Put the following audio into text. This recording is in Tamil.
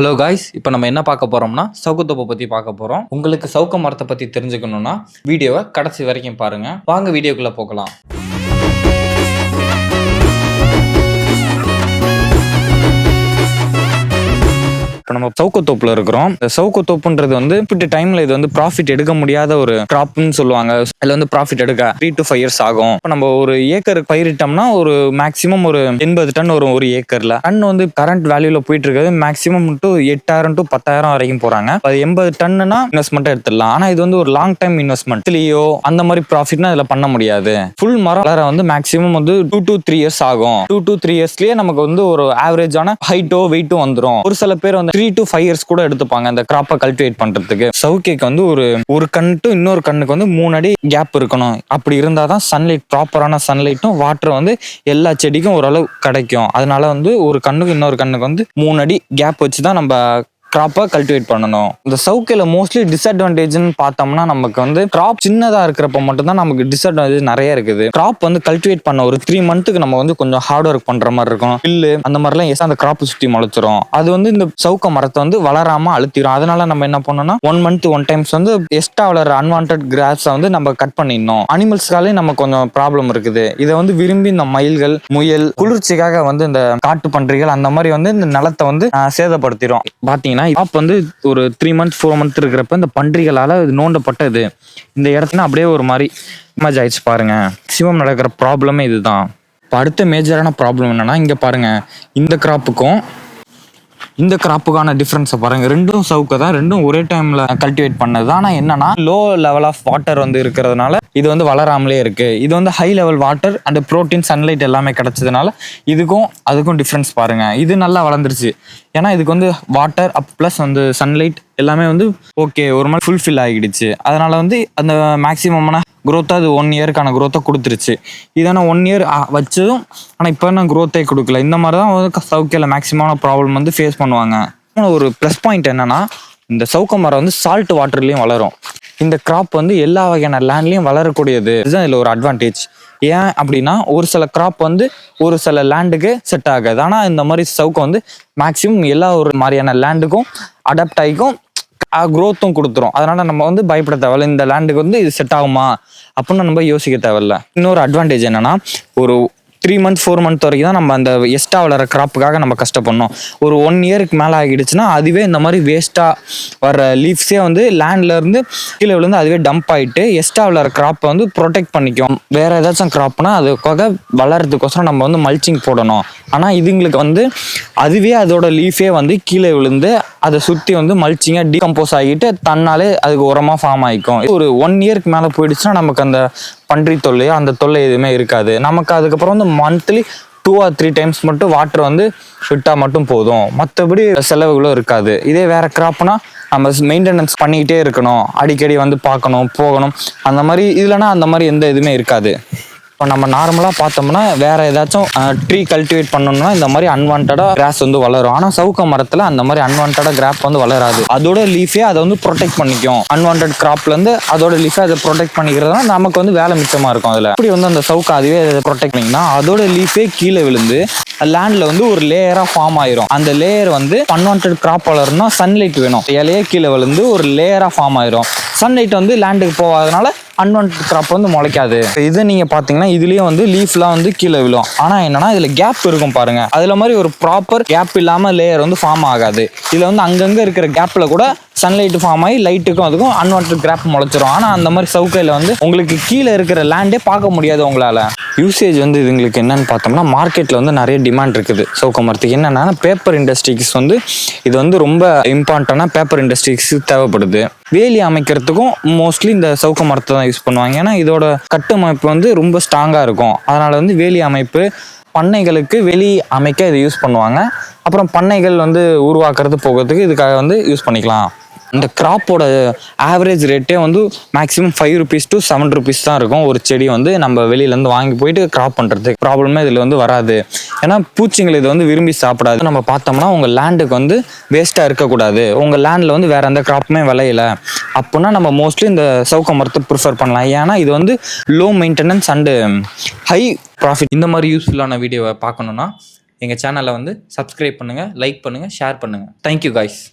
ஹலோ காய்ஸ், இப்போ நம்ம என்ன பார்க்க போகிறோம்னா சவுக்குத்தோப்பை பற்றி பார்க்க போகிறோம். உங்களுக்கு சவுக்க மரத்தை பற்றி தெரிஞ்சுக்கணுன்னா வீடியோவை கடைசி வரைக்கும் பாருங்கள். வாங்க வீடியோக்குள்ளே போகலாம். இப்போ நம்ம சவுக்கத்தோப்பில் இருக்கிறோம். இந்த சவுக்கத்தோப்புன்றது வந்து இப்படி டைமில் இது வந்து ப்ராஃபிட் எடுக்க முடியாத ஒரு கிராப்னு சொல்லுவாங்க. இதில் வந்து ப்ராஃபிட் எடுக்க 3 to 5 years ஆகும். இப்போ நம்ம ஒரு ஏக்கருக்கு பயிரிட்டோம்னா ஒரு மேக்ஸிமம் ஒரு 80 டன் வரும் ஒரு ஏக்கரில். டன் வந்து கரண்ட் வேல்யூவில் போயிட்டு இருக்கிறது மேக்ஸிமம் 8,000 to 10,000 வரைக்கும் போகிறாங்க. அது 80 டன்னுனா இன்வெஸ்ட்மெண்ட்டாக எடுத்துடலாம். ஆனால் இது வந்து ஒரு லாங் டைம் இன்வெஸ்ட்மெண்ட். இதுலேயோ அந்த மாதிரி ப்ராஃபிட்னா இதில் பண்ண முடியாது. ஃபுல் மரம் வளர வந்து மேக்ஸிமம் வந்து 2 to 3 years ஆகும். 2 to 3 yearsலேயே நமக்கு வந்து ஒரு ஆவரேஜான ஹைட்டோ வெயிட்டோ வந்துடும். ஒரு சில பேர் வந்து 3 to 5 years கூட எடுத்துப்பாங்க அந்த கிராப்பை கல்டிவேட் பண்றதுக்கு. சவுக்கைக்கு வந்து ஒரு கண்ணு இன்னொரு கண்ணுக்கு வந்து 3 அடி கேப் இருக்கணும். அப்படி இருந்தாதான் சன்லைட், ப்ராப்பரான சன்லைட்டும் வாட்டர் வந்து எல்லா செடிக்கும் ஓரளவு கிடைக்கும். அதனால வந்து ஒரு கண்ணுக்கு இன்னொரு கண்ணுக்கு வந்து 3 அடி கேப் வச்சுதான் நம்ம கிராப்பை கல்டிவேட் பண்ணணும். இந்த சவுக்கையில் மோஸ்ட்லி டிஸ்அட்வான்டேஜ்னு பார்த்தோம்னா நமக்கு வந்து கிராப் சின்னதாக இருக்கிறப்ப மட்டும்தான் நமக்கு டிஸ்அட்வான்டேஜ் நிறைய இருக்குது. கிராப் வந்து கல்டிவேட் பண்ண ஒரு 3 months நம்ம வந்து கொஞ்சம் ஹார்ட் ஒர்க் பண்ற மாதிரி இருக்கும். பில்லு அந்த மாதிரிலாம் அந்த கிராப் சுற்றி முளைச்சிரும். அது வந்து இந்த சவுக்க மரத்தை வந்து வளராம அழுத்திடும். அதனால நம்ம என்ன பண்ணோம்னா 1 month 1 times வந்து எக்ஸ்ட்ரா வளர அன்வான்ட் கிராஸை வந்து நம்ம கட் பண்ணிடணும். அனிமல்ஸ்காலே நம்ம கொஞ்சம் ப்ராப்ளம் இருக்குது. இதை வந்து விரும்பி இந்த மயில்கள், முயல், குளிர்ச்சிக்காக வந்து இந்த காட்டு பன்றிகள் அந்த மாதிரி வந்து இந்த நிலத்தை வந்து சேதப்படுத்திடும். பார்த்தீங்கன்னா கிராப் வந்து ஒரு 3 months 4 months இருக்கிறப்ப இந்த பன்றிகளால நோண்டப்பட்டது இந்த இடத்துல அப்படியே ஒரு மாதிரி இமேஜ் ஆயிடுச்சு பாருங்க. மேக்ஸிமம் நடக்கிற ப்ராப்ளமே இதுதான். இப்போ அடுத்த மேஜரான ப்ராப்ளம் என்னன்னா, இங்க பாருங்க, இந்த கிராப்புக்கும் இந்த கிராப்புக்கான டிஃப்ரென்ஸை பாருங்க. ரெண்டும் சவுக்க தான், ரெண்டும் ஒரே டைம்ல கல்டிவேட் பண்ணது. ஆனால் என்னன்னா லோ லெவல் ஆஃப் வாட்டர் வந்து இருக்கிறதுனால இது வந்து வளராமலே இருக்கு. இது வந்து high level water and protein, sunlight எல்லாமே கிடைச்சதுனால இதுக்கும் அதுக்கும் டிஃப்ரென்ஸ் பாருங்க. இது நல்லா வளர்ந்துருச்சு. ஏன்னா இதுக்கு வந்து வாட்டர் அப் ப்ளஸ் வந்து சன்லைட் எல்லாமே வந்து ஓகே ஒரு மாதிரி ஃபுல்ஃபில் ஆகிடுச்சு. அதனால வந்து அந்த மேக்ஸிமமான குரோத்தாக அது 1 yearக்கான குரோத்தை கொடுத்துருச்சு. இதான 1 year வச்சதும் ஆனால் இப்போ என்ன குரோத்தே கொடுக்கல. இந்த மாதிரி தான் வந்து சவுக்கையில் மேக்ஸிமமான ப்ராப்ளம் வந்து ஃபேஸ் பண்ணுவாங்க. ஒரு ப்ளஸ் பாயிண்ட் என்னன்னா, இந்த சவுக்க மரம் வந்து சால்ட் வாட்டர்லேயும் வளரும். இந்த கிராப் வந்து எல்லா வகையான லேண்ட்லேயும் வளரக்கூடியது. இதுதான் இதில் ஒரு அட்வான்டேஜ். ஏன் அப்படின்னா ஒரு சில கிராப் வந்து ஒரு சில லேண்டுக்கு செட் ஆகாது. ஆனால் இந்த மாதிரி சவுக்க வந்து மேக்ஸிமம் எல்லா ஒரு மாதிரியான லேண்டுக்கும் அடாப்ட் ஆகிக்கும், குரோத்தும் கொடுத்துரும். அதனால நம்ம வந்து பயப்பட தேவையில்ல. இந்த லேண்டுக்கு வந்து இது செட் ஆகுமா அப்படின்னு நம்ம யோசிக்க தேவையில்ல. இன்னொரு அட்வான்டேஜ் என்னன்னா, ஒரு 3 months 4 months வரைக்கும் தான் நம்ம அந்த எக்ஸ்ட்ரா வளர கிராப்புக்காக நம்ம கஷ்டப்படணும். ஒரு 1 yearக்கு மேலே ஆகிடுச்சுன்னா அதுவே இந்த மாதிரி வேஸ்ட்டாக வர லீவ்ஸே வந்து லேண்ட்ல இருந்து கீழே விழுந்து அதுவே டம்ப் ஆகிட்டு எக்ஸ்ட்ரா வளர கிராப்பை வந்து ப்ரொடெக்ட் பண்ணிக்கும். வேற ஏதாச்சும் கிராப்னா அதுக்காக வளர்றதுக்கோசரம் நம்ம வந்து மல்ச்சிங் போடணும். ஆனால் இதுங்களுக்கு வந்து அதுவே அதோட லீஃபே வந்து கீழே விழுந்து அதை சுற்றி வந்து மல்ச்சிங்காக டீகம்போஸ் ஆகிட்டு தன்னாலே அதுக்கு உரமாக ஃபார்ம் ஆகிக்கும். ஒரு 1 yearக்கு மேலே போயிடுச்சுன்னா நமக்கு அந்த பன்றி தொல்லையோ அந்த தொல்லை எதுவுமே இருக்காது. நமக்கு அதுக்கப்புறம் வந்து மந்த்லி 2 or 3 times மட்டும் வாட்டர் வந்து விட்டா மட்டும் போதும். மற்றபடி செலவுகளும் இருக்காது. இதே வேற கிராப்னா நம்ம மெயின்டெனன்ஸ் பண்ணிக்கிட்டே இருக்கணும், அடிக்கடி வந்து பார்க்கணும், போகணும். அந்த மாதிரி இதுலனா அந்த மாதிரி எந்த இதுவுமே இருக்காது. இப்போ நம்ம நார்மலாக பார்த்தோம்னா வேற ஏதாச்சும் ட்ரீ கல்டிவேட் பண்ணணும்னா இந்த மாதிரி அன்வான்டா கிராஸ் வந்து வளரும். ஆனால் சவுக்க மரத்தில் அந்த மாதிரி அன்வான்டா கிராப் வந்து வளராது. அதோட லீஃபே அதை வந்து ப்ரொடெக்ட் பண்ணிக்கும். அன்வான்ட் கிராப்ல இருந்து அதோட லீஃபை அதை ப்ரொடெக்ட் பண்ணிக்கிறதுனா நமக்கு வந்து வேலை மிச்சமாக இருக்கும். அதில் இப்படி வந்து அந்த சவுக்க அதுவே அதை ப்ரொடெக்ட் பண்ணிங்கன்னா அதோட லீஃபே கீழே விழுந்து லேண்ட்ல வந்து ஒரு லேயரா ஃபார்ம் ஆயிரும். அந்த லேயர் வந்து அன்வான்ட் கிராப் வளரணும்னா சன்லைட் வேணும். இலையே கீழே விழுந்து ஒரு லேயரா ஃபார்ம் ஆயிரும். சன்லைட் வந்து லேண்டுக்கு போகாதனால அன்வான்ட் கிராப் வந்து முளைக்காது. இது நீங்க பாத்தீங்கன்னா இதுலயும் வந்து லீஃப்லாம் வந்து கீழே விழும். ஆனா என்னன்னா இதுல கேப் இருக்கும் பாருங்க. அதுல மாதிரி ஒரு ப்ராப்பர் கேப் இல்லாம லேயர் வந்து ஃபார்ம் ஆகாது. இதுல வந்து அங்கங்க இருக்கிற கேப்ல கூட சன்லைட் ஃபார்ம் ஆகி லைட்டுக்கும் அதுக்கும் அன்வான்ட் கிராப் முளைச்சிரும். ஆனால் அந்த மாதிரி சவுக்கையில் வந்து உங்களுக்கு கீழே இருக்கிற லேண்டே பார்க்க முடியாது உங்களால். யூசேஜ் வந்து இதுங்களுக்கு என்னன்னு பார்த்தோம்னா மார்க்கெட்டில் வந்து நிறைய டிமாண்ட் இருக்குது சவுக்க மரத்துக்கு. என்னென்னா பேப்பர் இண்டஸ்ட்ரிக்கு வந்து இது வந்து ரொம்ப இம்பார்ட்டண்டாக பேப்பர் இண்டஸ்ட்ரிக்கு தேவைப்படுது. வேலி அமைக்கிறதுக்கும் மோஸ்ட்லி இந்த சவுக்க மரத்தை தான் யூஸ் பண்ணுவாங்க. ஏன்னா இதோட கட்டமைப்பு வந்து ரொம்ப ஸ்ட்ராங்காக இருக்கும். அதனால் வந்து வேலி அமைப்பு, பண்ணைகளுக்கு வெளி அமைக்க இதை யூஸ் பண்ணுவாங்க. அப்புறம் பண்ணைகள் வந்து உருவாக்குறது போகிறதுக்கு இதுக்காக வந்து யூஸ் பண்ணிக்கலாம். இந்த கிராப்போட ஆவரேஜ் ரேட்டே வந்து மேக்ஸிமம் 5 rupees to 7 rupees தான் இருக்கும். ஒரு செடி வந்து நம்ம வெளியிலேருந்து வாங்கி போயிட்டு கிராப் பண்ணுறது ப்ராப்ளமே இதில் வந்து வராது. ஏன்னா பூச்சிங்கள் இது வந்து விரும்பி சாப்பிடாது. நம்ம பார்த்தோம்னா உங்கள் லேண்டுக்கு வந்து வேஸ்ட்டாக இருக்கக்கூடாது, உங்கள் லேண்டில் வந்து வேறு எந்த கிராப்புமே விளையலை அப்படின்னா நம்ம மோஸ்ட்லி இந்த சவுக்க மரத்தை ப்ரிஃபர் பண்ணலாம். ஏன்னா இது வந்து low maintenance and high profit. இந்த மாதிரி யூஸ்ஃபுல்லான வீடியோவை பார்க்கணுன்னா எங்கள் சேனலை வந்து சப்ஸ்கிரைப் பண்ணுங்கள், லைக் பண்ணுங்கள், ஷேர் பண்ணுங்கள். Thank you guys.